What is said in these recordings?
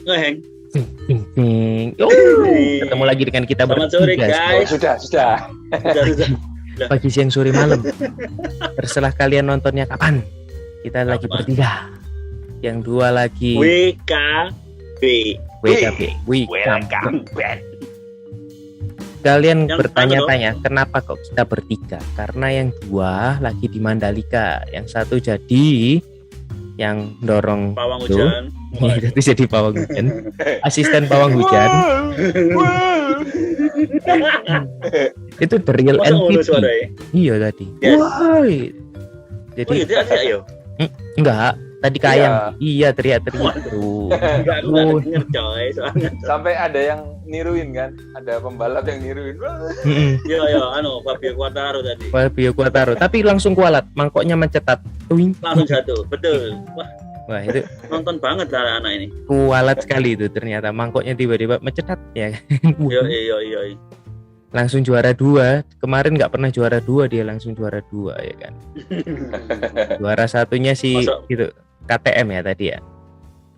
ngeheng. Oh, ketemu lagi dengan kita Selamat sore guys. Sudah. Pagi, siang, sore, malam. Terserah kalian nontonnya kapan. Kita lagi bertiga. Yang dua lagi WKB. Welcome back. Kalian Yang bertanya-tanya kenapa kok kita bertiga? Karena yang dua lagi di Mandalika, yang satu jadi yang dorong Pawang itu. hujan. Itu jadi pawang hujan, asisten pawang hujan. Itu the real Masa ngono entity. suaranya? Iya tadi. Yes. Woi. Jadi Oh iya, dia ayo. enggak, tadi kayang. Iya, teriak-teriak tuh. Enggak, aku enggak denger coy, soalnya. Sampai ada yang niruin kan, ada pembalap yang niruin. Iya, Fabio Quartararo tadi. Fabio Quartararo, tapi langsung kualat, mangkoknya mencetat. Tuing. Langsung jatuh, betul. Wah, itu Nonton banget lah anak ini. kualat sekali itu ternyata, mangkoknya tiba-tiba mencetat ya. Iya. Langsung juara 2. Kemarin nggak pernah juara 2, dia langsung juara 2 ya kan. Juara satunya si Masuk. gitu KTM ya tadi ya.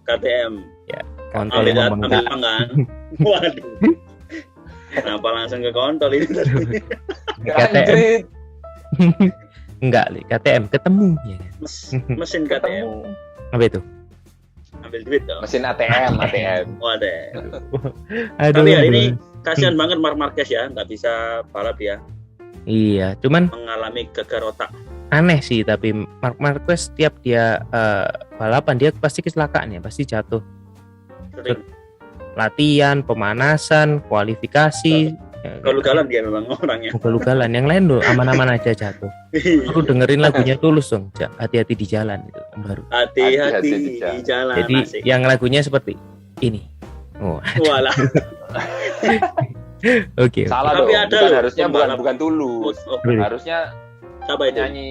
KTM. Kontol Ambil membengkak. tangan. Waduh. Kenapa langsung ke kontol ini tadi? KTM Anjrit. enggak, KTM ketemu ya kan. Mesin KTM. Apa itu? Ambil duit dong. Mesin ATM. Waduh. Aduh. Tapi hari ini kasihan banget Marc Marquez ya, nggak bisa balap ya, Iya, cuman mengalami gegar otak. aneh sih, tapi Marc Marquez setiap dia balapan dia pasti kecelakaan ya, pasti jatuh. Sering Latihan, pemanasan, kualifikasi, galugalan dia memang orangnya. ugal-ugalan. Yang lain loh aman-aman aja jatuh. Aku dengerin lagunya Tulus dong, hati-hati di jalan itu yang baru. Hati-hati di jalan. Jadi asik. yang lagunya seperti ini. Oh, Walah. oke. Salah Tapi dong. ada Bukan loh, harusnya pembalap. bukan Tulus. Really? Harusnya Siapa itu? nyanyi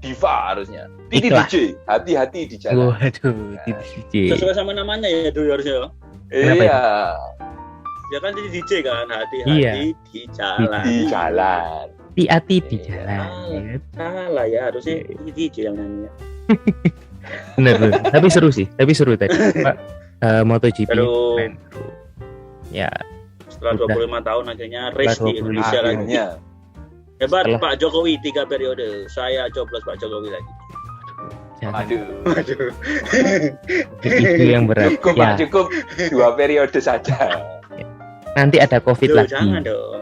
Diva harusnya. Titi Iklan. DJ, hati-hati di jalan. Waduh, DJ. Sesuai sama namanya ya dulu harusnya. Kenapa Iya, Ya kan jadi DJ kan, hati-hati Iya. di jalan. di jalan. Hati-hati di Iya. jalan. ya. Salah ya, harusnya DJ yang nanya. Bener. Tapi seru sih, tapi seru tadi. Pak, MotoGP. Seru. keren, seru. Ya, Setelah Udah. 25 tahun akhirnya race Setelah di Indonesia lagi. Akhirnya. Hebat Setelah- Pak Jokowi 3 periode. Saya coblos Pak Jokowi lagi. jangan Aduh. Waduh. isu yang berat. Cukup, Ya, Pak, cukup 2 periode saja. nanti ada COVID Duh, lagi. jangan dong.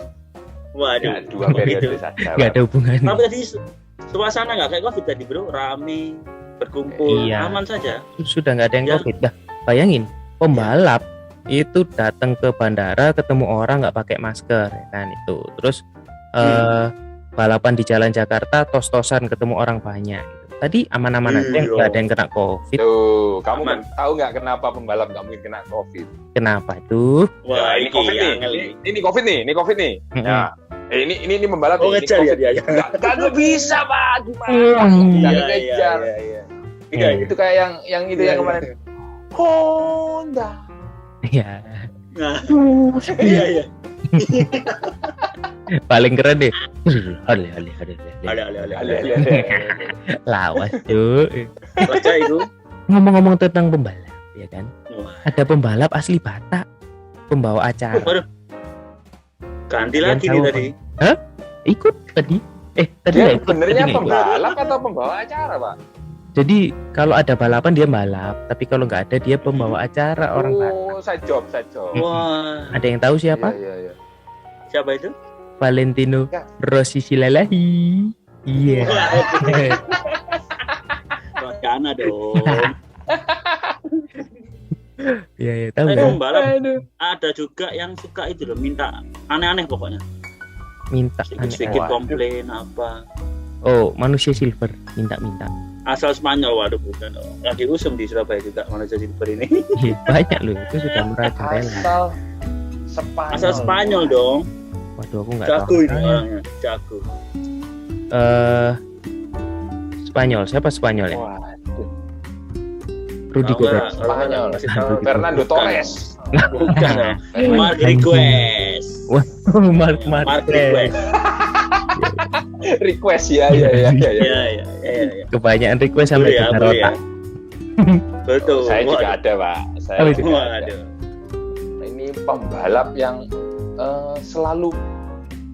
Waduh. Ya, 2 periode Gitu. saja. Gak ada hubungan. Tapi tadi suasana nggak kayak COVID tadi bro, rame, berkumpul, Iya. aman saja. Sudah nggak ada yang Ya. COVID. Dah, bayangin pembalap itu datang ke bandara ketemu orang nggak pakai masker ya kan itu. Terus balapan di jalan Jakarta tos-tosan ketemu orang banyak. Gitu. Tadi aman-aman aja, Iya. nggak ada yang kena COVID. Tuh, kamu Aman. tahu nggak kenapa pembalap nggak mungkin kena COVID? Kenapa itu? Wah, Ya, ini COVID nih. angel ini. Ini COVID nih, ini COVID nih. Mm-mm. Ya. Ini pembalap Oh, nih, ini ngejar ya COVID. dia. Ya. Nggak bisa, Pak. Gimana? Hmm. Nggak Iya, ngejar. iya. Iya. Itu kayak yang itu Iya, yang kemarin. Honda. Ya, Nah, iya. paling keren deh. Ale. Ale. Lawas tuh. Baca itu. Ngomong-ngomong tentang pembalap, ya kan? Wah, Ada pembalap asli Batak, pembawa acara. waduh. Ganti Yang lagi tahu nih apa? tadi. Ikut tadi. Tadi Dia nggak ikut. benernya Tadi nggak ikut. pembalap atau pembawa acara, Pak? Jadi kalau ada balapan dia balap, tapi kalau nggak ada dia pembawa acara orang Batak. Oh, side job. Wah, Ada yang tahu siapa? Iya. siapa itu? Valentino Ya. Rossi Silalahi. Iya. Wacana dong. Iya, tahu Tapi nggak? pembalap ada juga yang suka itu loh, minta aneh-aneh pokoknya. Minta Sedikit Waduh. komplain apa. Oh, manusia silver minta. Asal Spanyol, waduh bukan dong. Lagi usum di Surabaya juga manusia silver ini. Iya, banyak loh itu sudah merajalela. Asal Spanyol dong. Waduh, aku nggak Jago tahu. ini orangnya, jago. Spanyol, siapa Spanyol ya? Waduh. Rudy Tahu nggak? Gobert. Kalau nggak Spanyol. kasih tahu. Fernando Bukan. Torres. Bukan ya. Mark Request. Wah, Mark Mark Marquez. Request. Request ya. Iya. Iya. Kebanyakan request sampai Boleh ya, ke boleh ya. otak. Betul. Saya juga Waduh. ada, Pak. Saya itu? tidak ada. Waduh. Ini pembalap yang selalu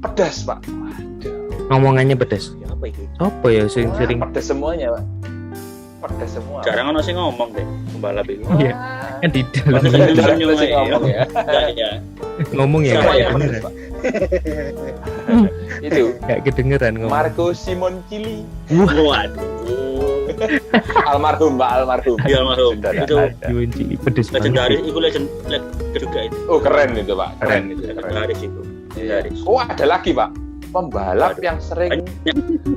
pedas, Pak. Waduh. Ngomongannya pedes. Siapa iki? Apa ya sering Pedas semuanya, Pak. Pedas semua. Jarang ono sing ngomong deh pembalap itu. Iya. kan di dalam Masa Jarang senyum-senyum sih aja. ngomong ya. Enggak ya. ngomong ya Siapa nggak yang pedas, kedengeran. Pak? Itu Nggak kedengeran ngomong. Marco Simoncilli. Waduh. Almarhum, Pak, almarhum. Dia almarhum. Sudah Itu ada. Ini pedes legendaris, banget. itu legend juga itu. Oh, keren itu, Pak. Keren itu. Keren. Legendaris itu. Iya. Legendaris. Oh, ada lagi, Pak. Pembalap Waduh. yang sering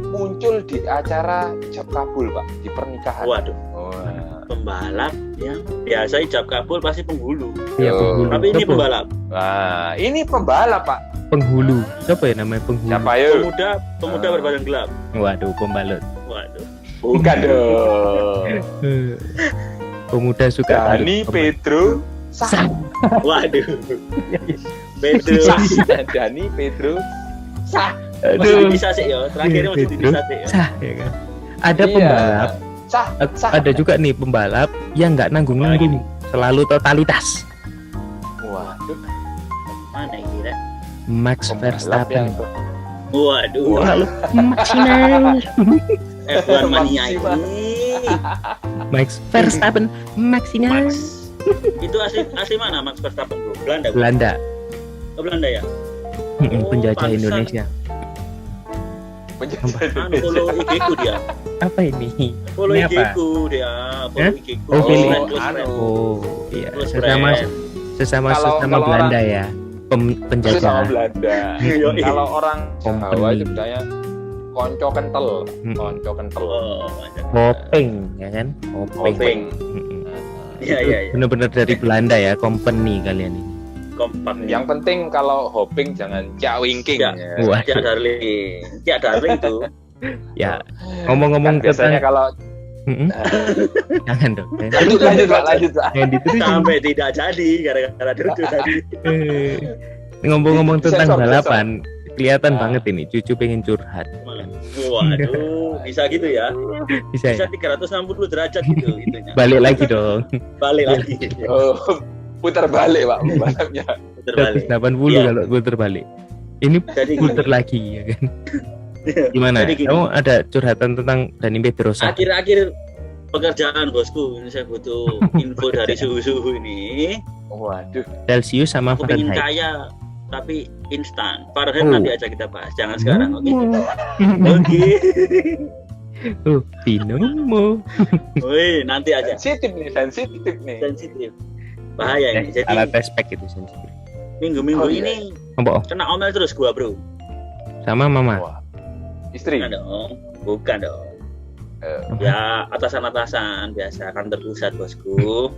muncul di acara ijab kabul, Pak, di pernikahan. Waduh, Wah. pembalap yang biasa ijab kabul pasti penghulu. Iya, penghulu. Tapi ini Siapa? pembalap. Wah, ini pembalap, Pak. Penghulu. Siapa ya namanya penghulu? Siapa ya? Pemuda berbadan gelap. Waduh, pembalot. Waduh. Bukan dong. Pemuda suka Dani balut. Pedro Sah. Waduh. Pedro. Sah. Dani Pedro Sah. Masih bisa sih ya. Terakhirnya masih Pedro. bisa sih ya. Sah ya kan. Ada Iya. pembalap, Sah. Sah. ada juga nih pembalap yang nggak nanggung-nanggung, selalu totalitas. Waduh. Mana ini Rek? Max Pembalap Verstappen. yang Waduh. Selalu maksimal. F1 mania Maksimal. ini. Max Verstappen maksimal. Max. Itu asli mana Max Verstappen bro? Belanda. Bro? Belanda. Oh, Belanda ya? Oh, Penjajah pantesan. Indonesia. penjajah Anu Indonesia. follow IG-ku dia. Apa ini? Follow Ini apa? IG-ku dia. Follow Hah? IG-ku. Oh, pilih. Close friend. Anu. Oh, iya. Close Sesama friend. sesama Kalau- sesama kalau Belanda orang- ya. Itu sama Penjajah. Belanda. Yoi. Kalau orang Jawa Company. itu bilangnya konco kental, Mm. konco kental. Oh, macam. Kopeng ya kan? Kopeng. Mm-mm. Iya, iya, iya. Bener-bener dari Belanda ya, company kalian ini. Kompak. Yang penting kalau hopping jangan cak winking. Ya. Ya. Wah, Cak Darling. Cak Darling itu. ya Kan ngomong-ngomong biasanya tentang kalau Mm-mm. jangan dong. lanjut Pak, lanjut Pak. Yang diterusin. Sampai tidak jadi gara-gara duduk tadi. Eh, ngomong-ngomong tentang Sensor, balapan, kelihatan Nah. banget ini cucu pengen curhat. Waduh, bisa gitu ya. Bisa Bisa ya? 360 derajat gitu itunya. Balik lagi dong. Balik lagi. Oh, putar balik Pak pembalapnya. Putar balik. 180 Iya. kalau puter balik. Ini Jadi puter lagi ya kan. Gimana? Jadi gini. Kamu ada curhatan tentang Dani Pedrosa? akhir-akhir pekerjaan bosku ini saya butuh info dari suhu-suhu ini. Waduh. Celsius sama Aku pengen Fahrenheit. kaya tapi instan. Fahrenheit Oh. nanti aja kita bahas. Jangan sekarang, oke? Hmm. Oke. Oh, binomo. Woi, nanti aja. Sensitif nih. Sensitif. Bahaya ini. Jadi Alat respect itu sensitif. minggu-minggu Oh, iya. ini Apa? kena omel terus gua, Bro. Sama mama. Wah. Istri. Bukan dong. Bukan dong. Eh, Ya, atasan-atasan biasa kan terpusat bosku.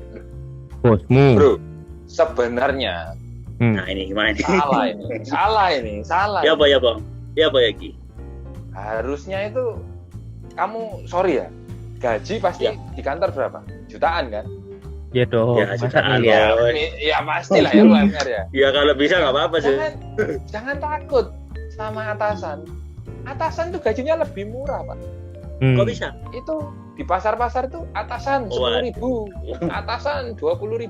Bosmu. Bro, sebenarnya Nah, ini gimana nih? salah. Ya apa ya, Bang? Ya apa ya, Ki? Harusnya itu kamu sorry ya. Gaji pasti Ya. di kantor berapa? Jutaan kan? Ya dong. Ya, Masa jutaan, miliar? Bos. Ya pastilah ya UMR ya. Ya kalau bisa nggak apa-apa sih. Jangan takut sama atasan. Atasan tuh gajinya lebih murah, Pak. Kok bisa? Itu di pasar-pasar tuh atasan Wah. 10.000, atasan 20.000.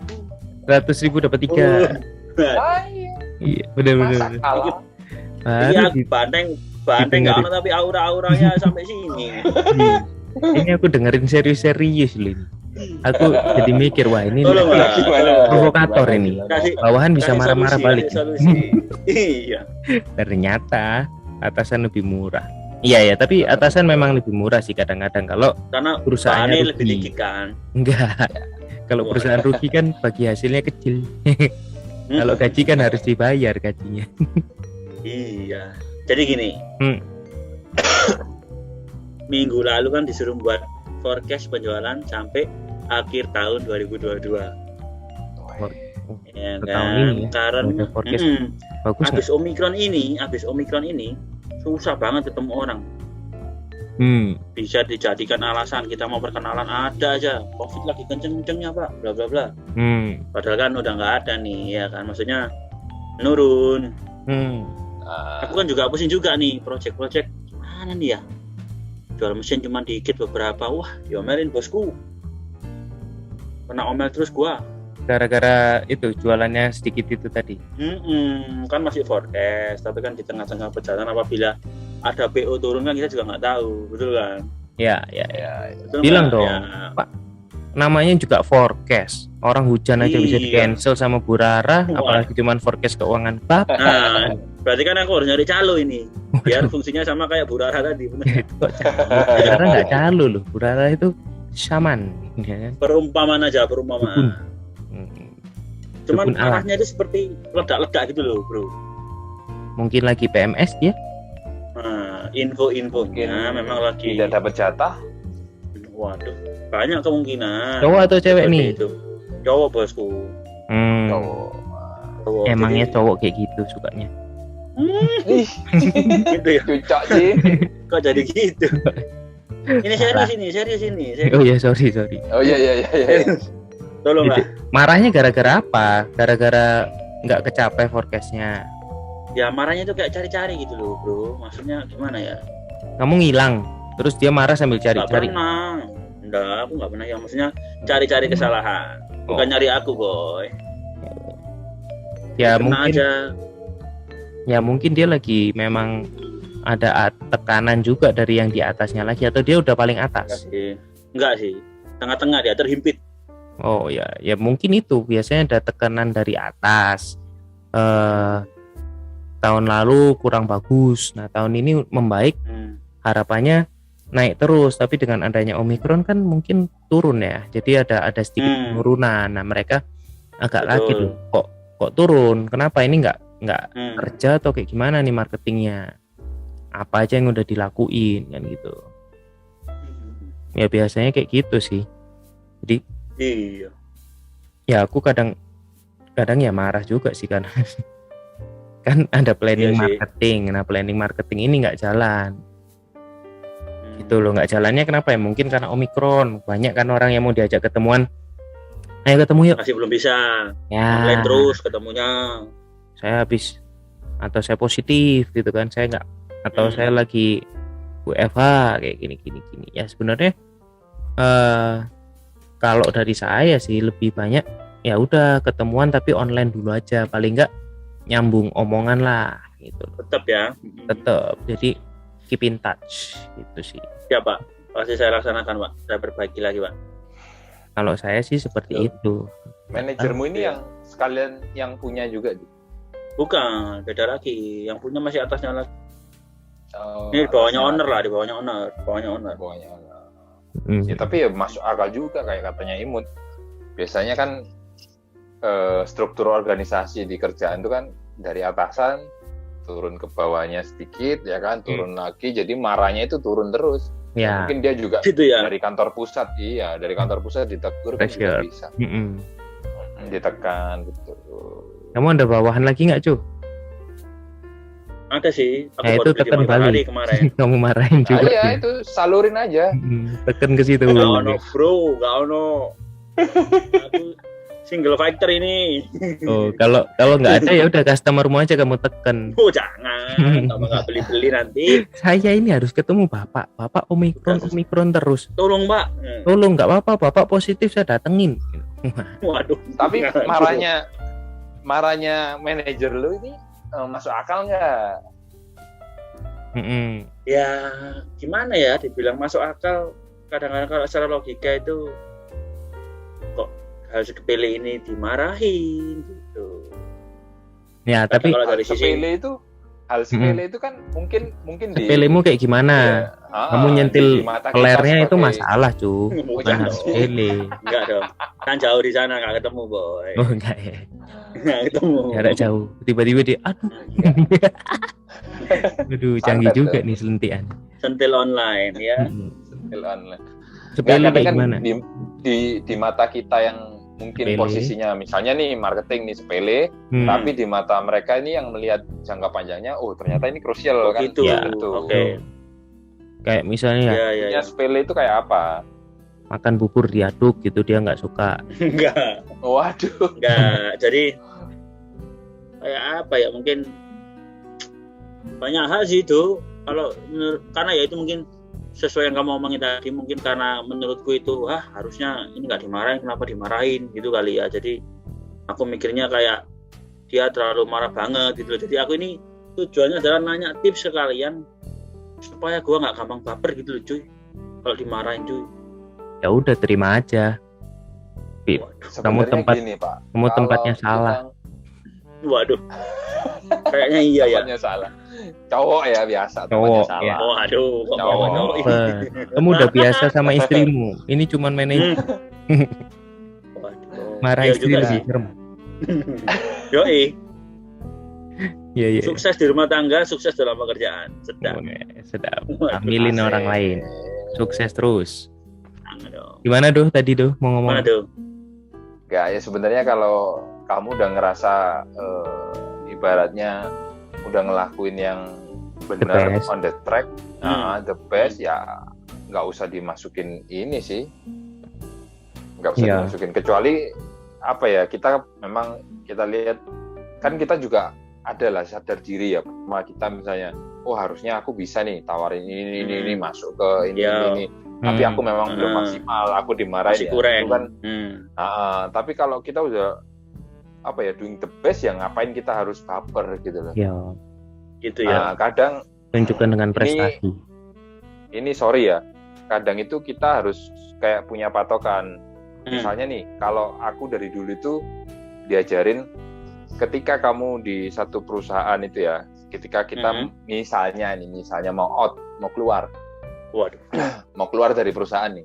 100.000 dapat 3. Ah, iya. Iya, benar-benar. Masa kalah? Iya, Baru banteng didengerin. nggak ono tapi aura-auranya sampai sini. ini aku dengerin serius-serius loh ini. Aku jadi mikir wah ini Tolong lah. provokator ini. Kasih Bawahan bisa kasih marah-marah solusi, balik. kasih solusi. Iya. Ternyata atasan lebih murah. Iya ya, tapi atasan memang lebih murah sih kadang-kadang kalau Karena perusahaannya bahannya lebih rugi. tinggi kan. Enggak. Kalau Wah. perusahaan rugi kan bagi hasilnya kecil. Kalau gaji kan harus dibayar gajinya. Iya. Jadi gini. Hmm. Minggu lalu kan disuruh buat forecast penjualan sampai akhir tahun 2022. Ya Tahun kan? ini ya, Karena ada forecast. Bagus nggak? habis Omikron ini susah banget ketemu orang. Bisa dijadikan alasan kita mau perkenalan ada aja. Covid lagi kenceng-kencengnya, Pak. Bla bla bla. Padahal kan udah nggak ada nih, ya kan? Maksudnya menurun. Aku kan juga pusing juga nih, project mana nih ya? Jual mesin cuma dikit beberapa, wah diomelin bosku. Kena omel terus gua. gara-gara itu jualannya sedikit itu tadi. Kan masih forecast, tapi kan di tengah-tengah perjalanan apabila ada PO turun kan kita juga nggak tahu, betul kan? Ya. Betul Bilang nggak? dong, Ya. Pak. Namanya juga forecast. Orang hujan aja bisa di Iya. cancel sama Bu Rara, Wah. apalagi cuman forecast keuangan Bapak. Nah, berarti kan aku harus nyari calo ini, biar fungsinya sama kayak Bu Rara tadi, bener. Itu kok calo? Bu Rara nggak calo loh. Bu Rara itu shaman, ya kan? Perumpamaan aja, perumpamaan. Dukun. Hmm. Cuman Dukun alam. arahnya itu seperti ledak-ledak gitu loh, bro. Mungkin lagi PMS dia. Nah, info-infonya memang lagi. tidak dapat jatah. Waduh, banyak kemungkinan. Cowok atau cewek Seperti nih? itu. Cowok, bosku. Cowok. Cowok. Emangnya Jadi, cowok kayak gitu sukanya. Ih, gitu ya. cucok sih. Kok jadi gitu? Ini serius ini. Oh ya, sorry. Oh iya. Tolong lah. Marahnya gara-gara apa? Gara-gara nggak kecapai forecastnya. Ya marahnya itu kayak cari-cari gitu loh, bro. Maksudnya gimana ya? Kamu ngilang, terus dia marah sambil Gak cari-cari. pernah. Enggak, aku nggak pernah ya. Maksudnya cari-cari kesalahan. Bukan Oh. nyari aku, boy. Ya Kena mungkin, aja. ya mungkin dia lagi memang ada tekanan juga dari yang di atasnya lagi, atau dia udah paling atas. Enggak sih. Tengah-tengah dia terhimpit. Oh ya mungkin itu biasanya ada tekanan dari atas. Tahun lalu kurang bagus, nah tahun ini membaik, harapannya naik terus, tapi dengan adanya Omikron kan mungkin turun ya, jadi ada sedikit penurunan. Nah mereka agak Betul. kaget loh, kok turun, kenapa ini nggak Hmm. kerja atau kayak gimana nih marketingnya, apa aja yang udah dilakuin kan gitu. Ya biasanya kayak gitu sih. Jadi Iya. ya aku kadang ya marah juga sih kan. Kan ada planning Iya sih. marketing, nah planning marketing ini nggak jalan gitu loh. Nggak jalannya kenapa ya? Mungkin karena Omikron, banyak kan orang yang mau diajak ketemuan, ayo ketemu yuk Masih belum bisa. ya, Online terus ketemunya. saya habis atau saya positif gitu kan, saya nggak, atau saya lagi WFH kayak gini ya. Sebenarnya kalau dari saya sih lebih banyak ya udah ketemuan tapi online dulu aja, paling nggak nyambung omongan lah gitu loh. Tetap ya. Tetap, jadi keep in touch gitu sih. Ya Pak, pasti saya laksanakan Pak. Saya perbaiki lagi Pak. Kalau saya sih seperti itu. Manajermu ini yang sekalian yang punya juga. Bukan, beda lagi. Yang punya masih atasnya lagi. Oh, Ini di bawahnya atasnya. owner lah, di bawahnya owner. Bawahnya owner. Hmm. Ya, tapi ya masuk akal juga kayak katanya Imut. Biasanya kan struktur organisasi di kerjaan itu kan dari atasan turun ke bawahnya sedikit ya kan, turun lagi, jadi marahnya itu turun terus. Ya. Mungkin dia juga Gitu ya. dari kantor pusat, dari kantor pusat ditegur kan juga Pressure. bisa. Ditekan gitu. Kamu ada bawahan lagi nggak, Cu? Ada sih. Aku Ya, baru itu beli tekan 5 balik. hari kemarin. Kamu marahin Nah, juga. iya dia. itu salurin aja. Tekan ke situ. Gak ono bro, gak ono. Aku single fighter ini. Oh, kalau nggak ada ya udah customermu aja kamu tekan. Oh jangan, kamu nggak beli-beli nanti. Saya ini harus ketemu Bapak. Bapak Omikron terus. Tolong Mbak. Tolong, nggak apa-apa, Bapak positif saya datengin. Waduh. Tapi marahnya manajer lu ini masuk akal nggak? Ya gimana ya, dibilang masuk akal. Kadang-kadang kalau secara logika itu kok hal sepele ini dimarahin gitu. Ya, tapi Kalau dari sisi hal sepele itu kan mungkin di sepelemu kayak gimana? Kamu nyentil di mata kita pelernya itu sebagai- masalah, Cu. Bukan Bukan hal dong. sepele. Enggak dong. Kan jauh di sana nggak ketemu boy. Oh, enggak ya. Nggak ketemu. Jarak jauh. Tiba-tiba dia, aduh. Aduh, canggih Santet juga tuh. nih selentian. Sentil online ya. Sentil online. Sepele Nggak, kayak kadang gimana? kan di mata kita yang mungkin Sepele. posisinya misalnya nih marketing nih sepele, tapi di mata mereka ini yang melihat jangka panjangnya, oh ternyata ini krusial kan. Gitu. Ya. Oke. Kayak misalnya Ya. Ya, sepele itu kayak apa? makan bubur diaduk gitu, dia nggak suka. Enggak. Waduh. Enggak. Jadi kayak apa ya, mungkin banyak hal sih itu. Karena ya itu mungkin sesuai yang kamu omongin tadi, mungkin karena menurutku itu harusnya ini nggak dimarahin, kenapa dimarahin gitu kali ya. Jadi aku mikirnya kayak dia terlalu marah banget gitu loh. Jadi aku ini tujuannya adalah nanya tips sekalian supaya gua nggak gampang baper gitu loh cuy kalau dimarahin cuy. Ya udah terima aja. Kamu tempatnya salah. Waduh. Kayaknya iya ya. Tempatnya salah. Cowok ya biasa. Cowok salah. ya. Oh aduh. Cowok. Kamu udah biasa sama istrimu. Ini cuman manajer. Marah ya istri lebih serem. Yoi. Iya. Sukses di rumah tangga, sukses dalam pekerjaan. Sedap. Ambilin orang lain. Sukses terus. Gimana tadi mau ngomong? Mana Gak ya sebenarnya kalau kamu udah ngerasa ibaratnya udah ngelakuin yang benar on the track, the best ya nggak usah dimasukin ini sih, nggak usah dimasukin kecuali apa ya kita memang kita lihat kan kita juga adalah sadar diri ya sama kita misalnya harusnya aku bisa nih tawarin ini masuk ke ini tapi aku memang belum maksimal, aku dimarahin masih kurang kan. Tapi kalau kita udah doing the best ya ngapain kita harus baper gitu loh. Iya. Gitu ya. Kadang tunjukkan dengan prestasi. Ini sorry ya. Kadang itu kita harus kayak punya patokan. Misalnya nih, kalau aku dari dulu itu diajarin ketika kamu di satu perusahaan itu ya, ketika kita misalnya mau keluar. Waduh. Mau keluar dari perusahaan nih.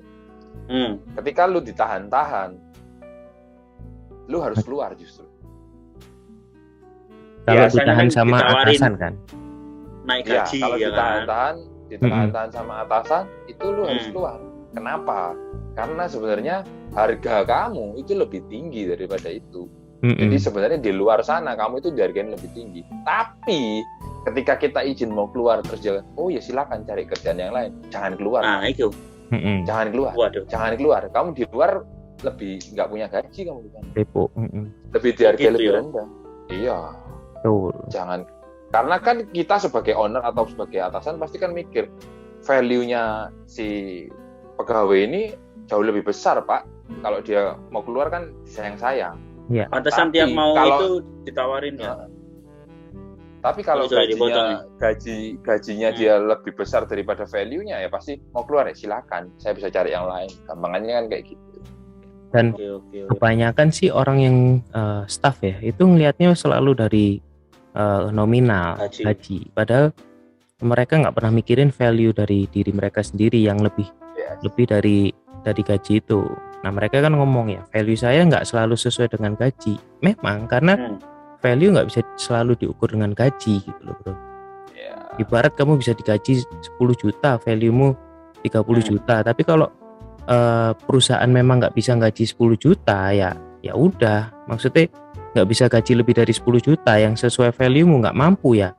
Ketika lu ditahan-tahan, lu harus keluar justru. Kalau ditahan sama atasan kan? Naik gaji kalau ya ditahan sama atasan, itu lu harus keluar. Kenapa? Karena sebenarnya harga kamu itu lebih tinggi daripada itu. Jadi sebenarnya di luar sana kamu itu dihargain lebih tinggi. Tapi ketika kita izin mau keluar terus jalan, ya silakan cari kerjaan yang lain. Jangan keluar. Nah itu. Jangan keluar. Waduh. Jangan keluar. Kamu di luar lebih nggak punya gaji kamu di sana. Depo. Lebih dihargai gitu lebih ya? rendah. Iya. Betul. Jangan. Karena kan kita sebagai owner atau sebagai atasan pasti kan mikir value-nya si pegawai ini jauh lebih besar Pak. Kalau dia mau keluar kan sayang-sayang. Ya. Pantesan tiap mau itu ditawarin ya. Tapi kalau gajinya dia lebih besar daripada value-nya ya pasti mau keluar ya silakan. Saya bisa cari yang lain. Gampangannya kan kayak gitu. Dan kebanyakan sih orang yang staff ya itu ngelihatnya selalu dari nominal gaji. Padahal mereka nggak pernah mikirin value dari diri mereka sendiri yang lebih dari gaji itu. Nah mereka kan ngomong ya value saya nggak selalu sesuai dengan gaji. Memang karena value nggak bisa selalu diukur dengan gaji gitu loh bro. Ibarat kamu bisa digaji 10 juta, value-mu 30 juta. Tapi kalau perusahaan memang nggak bisa gaji 10 juta ya udah. Maksudnya nggak bisa gaji lebih dari 10 juta yang sesuai value-mu nggak mampu ya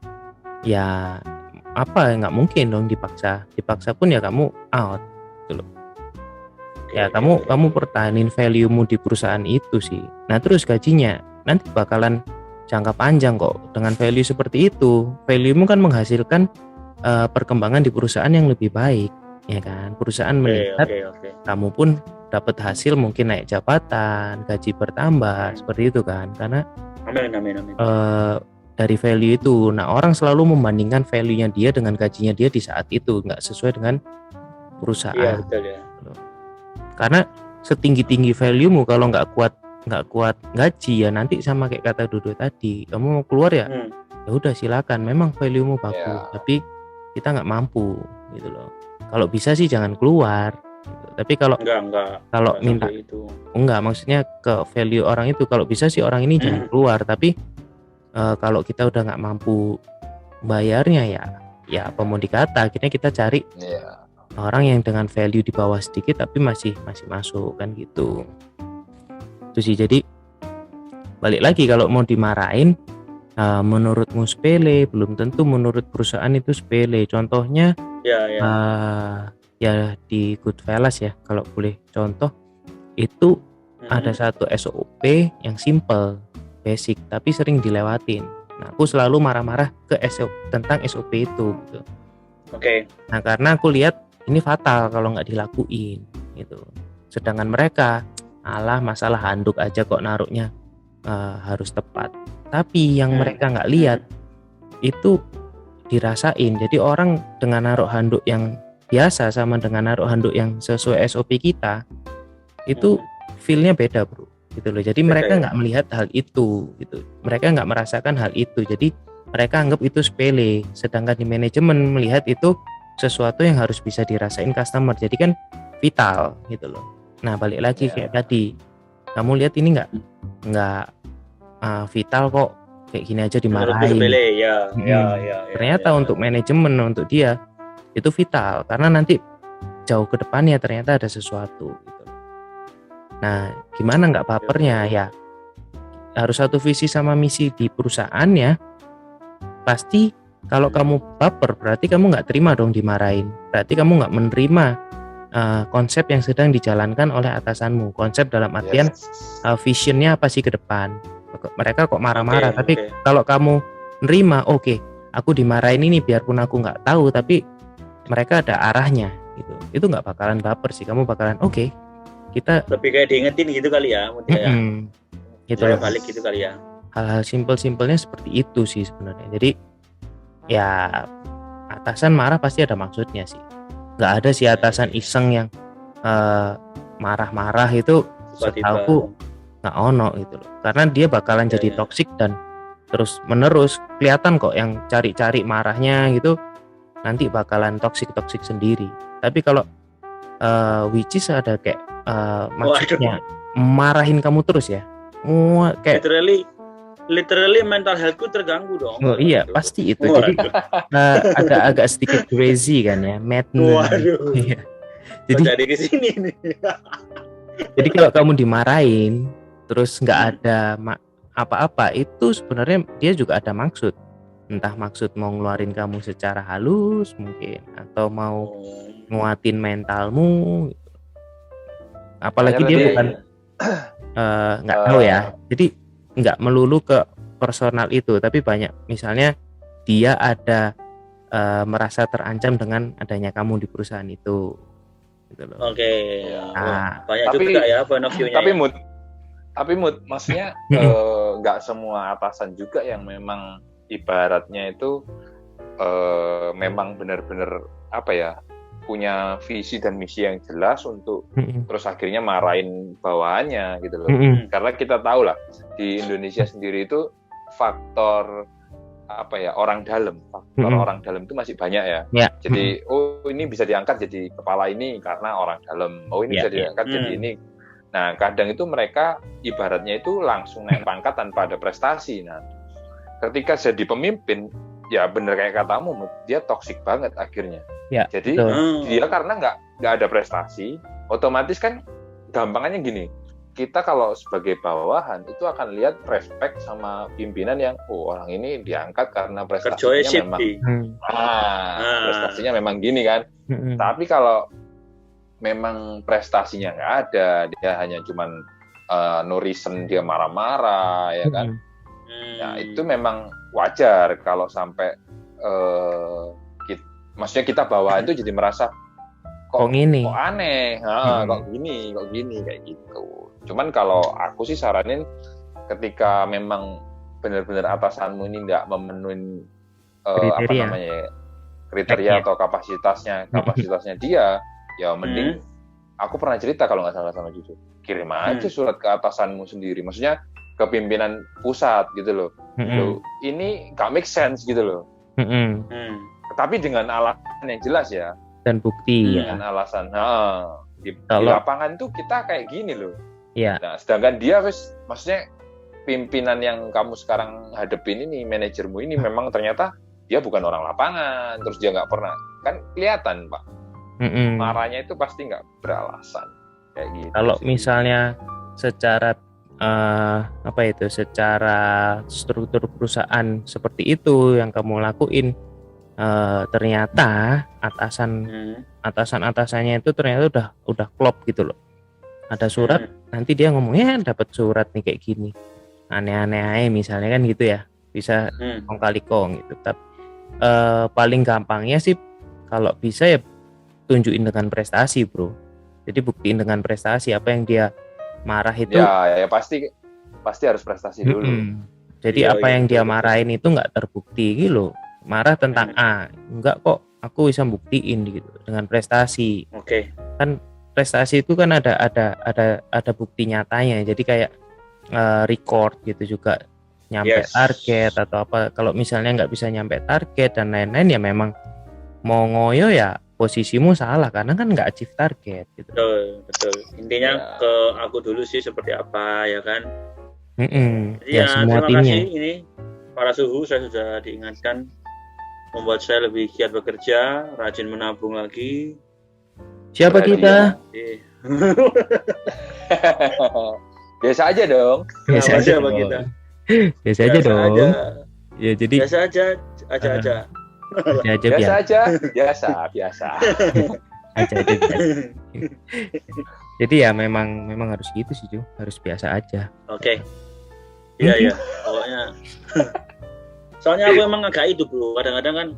nggak mungkin dong dipaksa pun ya kamu out gitu loh. Ya kamu pertahanin value-mu di perusahaan itu sih. Nah terus gajinya nanti bakalan jangka panjang kok dengan value seperti itu. Value-mu kan menghasilkan perkembangan di perusahaan yang lebih baik, ya kan? Perusahaan melihat kamu pun dapat hasil mungkin naik jabatan, gaji bertambah seperti itu kan? Karena amin. dari value itu. Nah orang selalu membandingkan value-nya dia dengan gajinya dia di saat itu, nggak sesuai dengan perusahaan. Iya betul ya. Karena setinggi-tinggi value-mu kalau nggak kuat gaji ya nanti sama kayak kata Dodo tadi, kamu mau keluar ya udah silakan, memang value-mu bagus tapi kita nggak mampu gitu loh. Kalau bisa sih jangan keluar gitu. Tapi kalau minta itu maksudnya ke value orang itu, kalau bisa sih orang ini jangan keluar, tapi kalau kita udah nggak mampu bayarnya ya apa mau dikata, akhirnya kita cari orang yang dengan value di bawah sedikit tapi masih masuk kan gitu. Itu sih. Jadi balik lagi kalau mau dimarahin menurutmu sepele belum tentu menurut perusahaan itu sepele. Contohnya ya di Goodfellas ya kalau boleh contoh itu ada satu SOP yang simple basic tapi sering dilewatin. Nah aku selalu marah-marah ke tentang SOP itu gitu. Oke. Nah karena aku lihat ini fatal kalau nggak dilakuin gitu. Sedangkan mereka alah masalah handuk aja kok naruhnya harus tepat. Tapi yang mereka nggak lihat itu dirasain. Jadi orang dengan naruh handuk yang biasa sama dengan naruh handuk yang sesuai SOP kita itu feel-nya beda bro gitu loh. Jadi mereka nggak melihat hal itu gitu, mereka nggak merasakan hal itu, jadi mereka anggap itu sepele. Sedangkan di manajemen melihat itu sesuatu yang harus bisa dirasain customer, jadi kan vital gitu loh. Nah balik lagi kayak tadi, kamu lihat ini nggak vital kok, kayak gini aja dimarahin. Sepele, ya. Ternyata untuk manajemen, untuk dia itu vital karena nanti jauh ke depannya ternyata ada sesuatu gitu. Nah gimana nggak bapernya ya, harus satu visi sama misi di perusahaannya. Pasti kalau kamu baper berarti kamu nggak terima dong dimarahin, berarti kamu nggak menerima konsep yang sedang dijalankan oleh atasanmu. Konsep dalam artian visionnya apa sih ke depan. Mereka kok marah-marah, tapi kalau kamu nerima, oke, aku dimarahin ini biarpun aku nggak tahu, tapi mereka ada arahnya gitu, itu nggak bakalan baper sih, kamu bakalan oke, kita lebih kayak diingetin gitu kali ya, gitu loh, balik gitu kali ya. Hal-hal simpel-simpelnya seperti itu sih sebenarnya. Jadi ya atasan marah pasti ada maksudnya sih, nggak ada sih atasan iseng yang marah-marah itu setahu nggak ono gitu loh, karena dia bakalan jadi toksik dan terus menerus kelihatan kok yang cari-cari marahnya gitu, nanti bakalan toksik sendiri. Tapi kalau which is ada kayak maksudnya marahin kamu terus ya, kayak literally mental healthku terganggu dong. Oh iya pasti itu. Jadi agak sedikit crazy kan ya, madness. Iya. Jadi dari kesini nih. Jadi kalau kamu dimarahin terus nggak ada apa-apa, itu sebenarnya dia juga ada maksud. Entah maksud mau ngeluarin kamu secara halus mungkin, atau mau nguatin mentalmu. Apalagi dia bukan nggak tahu ya. Jadi nggak melulu ke personal itu, tapi banyak misalnya dia ada merasa terancam dengan adanya kamu di perusahaan itu. Gitu loh. Oke. Banyak juga ya point of view-nya. Tapi maksudnya nggak semua atasan juga yang memang ibaratnya itu memang benar-benar apa ya, punya visi dan misi yang jelas untuk terus akhirnya marahin bawahannya gitu loh. Karena kita tahu lah di Indonesia sendiri itu faktor apa ya, orang dalam itu masih banyak ya. Jadi ini bisa diangkat jadi kepala ini karena orang dalam, ini bisa diangkat jadi ini. Nah kadang itu mereka ibaratnya itu langsung naik pangkat tanpa ada prestasi. Nah ketika jadi pemimpin, ya bener kayak katamu, dia toksik banget akhirnya. Jadi dia karena nggak ada prestasi, otomatis kan gampangannya gini, kita kalau sebagai bawahan itu akan lihat respect sama pimpinan yang orang ini diangkat karena prestasinya prestasinya memang gini kan. Tapi kalau memang prestasinya nggak ada, dia hanya cuman no reason dia marah-marah ya kan. Ya itu memang wajar kalau sampai maksudnya kita bawahan itu jadi merasa kok aneh, kok gini kayak gitu. Cuman kalau aku sih saranin ketika memang benar-benar atasanmu ini nggak memenuhi kriteria atau kapasitasnya dia, ya mending aku pernah cerita kalau nggak salah sama Cucu, kirim aja surat ke atasanmu sendiri, maksudnya ke pimpinan pusat gitu loh. Ini nggak make sense gitu loh. Tapi dengan alasan yang jelas ya, dan bukti dengan alasan di lapangan tuh kita kayak gini loh. Nah sedangkan dia maksudnya pimpinan yang kamu sekarang hadepin ini, manajermu ini memang ternyata dia bukan orang lapangan, terus dia nggak pernah, kan kelihatan Pak, marahnya itu pasti nggak beralasan kayak gitu. Kalau misalnya secara secara struktur perusahaan seperti itu yang kamu lakuin, ternyata atasannya itu ternyata udah klop gitu loh, ada surat, nanti dia ngomongnya dapat surat nih kayak gini, aneh-aneh aja misalnya kan gitu ya, bisa kong kali kong gitu. Tapi paling gampangnya sih kalau bisa ya tunjukin dengan prestasi, bro. Jadi buktiin dengan prestasi apa yang dia marah itu. Ya pasti harus prestasi dulu. Jadi apa yang dia marahin itu nggak terbukti gitu loh. Marah tentang A, enggak kok aku bisa buktiin gitu dengan prestasi. Oke. Kan prestasi itu kan ada bukti nyatanya. Jadi kayak record gitu juga nyampe target atau apa. Kalau misalnya nggak bisa nyampe target dan lain-lain ya memang mau ngoyo ya posisimu salah karena kan nggak achieve target gitu. Betul. Intinya ke aku dulu sih seperti apa ya kan. Jadi Ya semua terima timnya. kasih ini para suhu, saya sudah diingatkan, membuat saya lebih giat bekerja, rajin menabung lagi. Siapa kita? Biasa aja dong. Biasa aja apa kita. Biasa aja dong. Ya jadi biasa aja. Biasa. Aja. Jadi ya memang harus gitu sih, Ju. Harus biasa aja. Oke. Iya. Pokoknya. Soalnya aku emang agak itu, bro. Kadang-kadang kan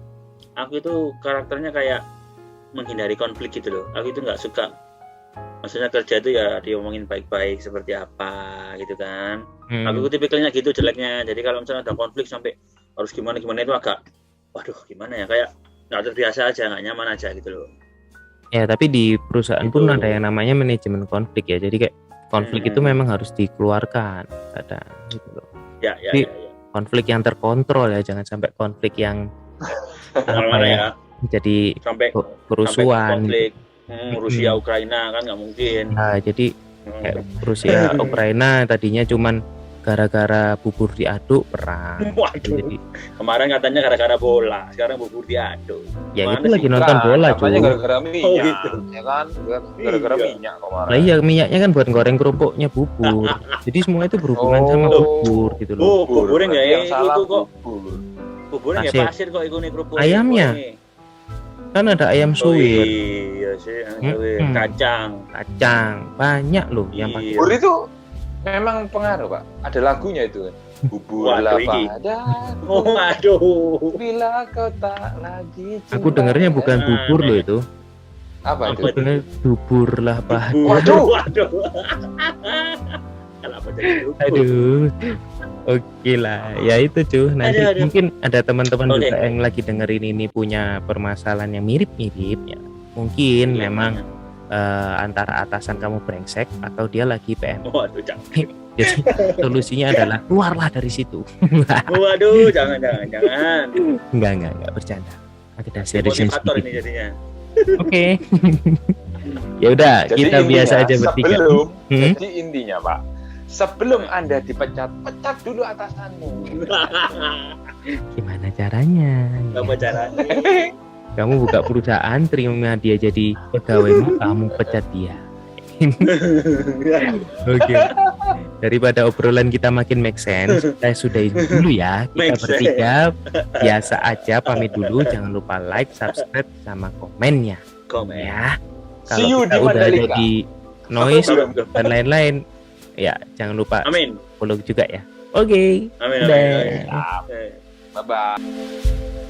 aku itu karakternya kayak menghindari konflik gitu loh. Aku itu nggak suka. Maksudnya kerja itu ya diomongin baik-baik seperti apa gitu kan. Aku tipikalnya gitu jeleknya. Jadi kalau misalnya ada konflik sampai harus gimana itu agak, waduh gimana ya, kayak nggak terbiasa aja, nggak nyaman aja gitu loh. Ya tapi di perusahaan gitu. pun ada yang namanya manajemen konflik ya. Jadi kayak konflik itu memang harus dikeluarkan kadang gitu loh. Ya. Konflik yang terkontrol ya, jangan sampai konflik yang jadi sampai kerusuhan. Konflik Rusia Ukraina kan nggak mungkin. Nah, jadi kayak Rusia Ukraina tadinya cuman gara-gara bubur diaduk perang. Waduh. Jadi, kemarin katanya gara-gara bola, sekarang bubur diaduk. Ya itu lagi nonton bola, cuy. Katanya gara-gara minyak, gitu. Ya kan? Gara-gara minyak kemarin. Lah iya, minyaknya kan buat goreng kerupuknya bubur. Jadi semua itu berhubungan sama bubur gitu loh. Buburnya nggak yang salah itu kok. bubur. Buburnya nggak pasir kok itu nih kerupuk. Ayamnya. Kan ada ayam suwir. Iya sih, kacang banyak loh yang pakai. Bubur itu memang pengaruh, Pak. Ada lagunya itu kan. Bubur lah pada. Waduh. Bila kau tak lagi cinta. Aku dengarnya bukan bubur loh itu. Apa itu? Aku dengar bubur lah pada. Waduh. Kenapa jadi bubur? Aduh. Oke lah, ya itu cuy. Nanti mungkin ada teman-teman juga yang lagi dengerin ini punya permasalahan yang mirip-mirip ya. Mungkin memang antara atasan kamu brengsek atau dia lagi PM. Waduh, jangan. Jadi solusinya adalah keluarlah dari situ. Waduh, jangan. Enggak bercanda. Kita seriusin sedikit. Oke. Ya udah, kita biasa aja bertiga. Jadi intinya, Pak, sebelum Anda dipecat, pecat dulu atasanmu. Gimana caranya? Kamu buka perusahaan, terima dia jadi pegawaimu, kamu pecat dia. Oke. Daripada obrolan kita makin make sense, kita sudahi dulu ya. Kita bertiga biasa aja, pamit dulu. Jangan lupa like, subscribe, sama komennya. Ya. Kalau kita udah ada di noise dan lain-lain, ya jangan lupa follow juga ya. Oke. Amin. Bye-bye.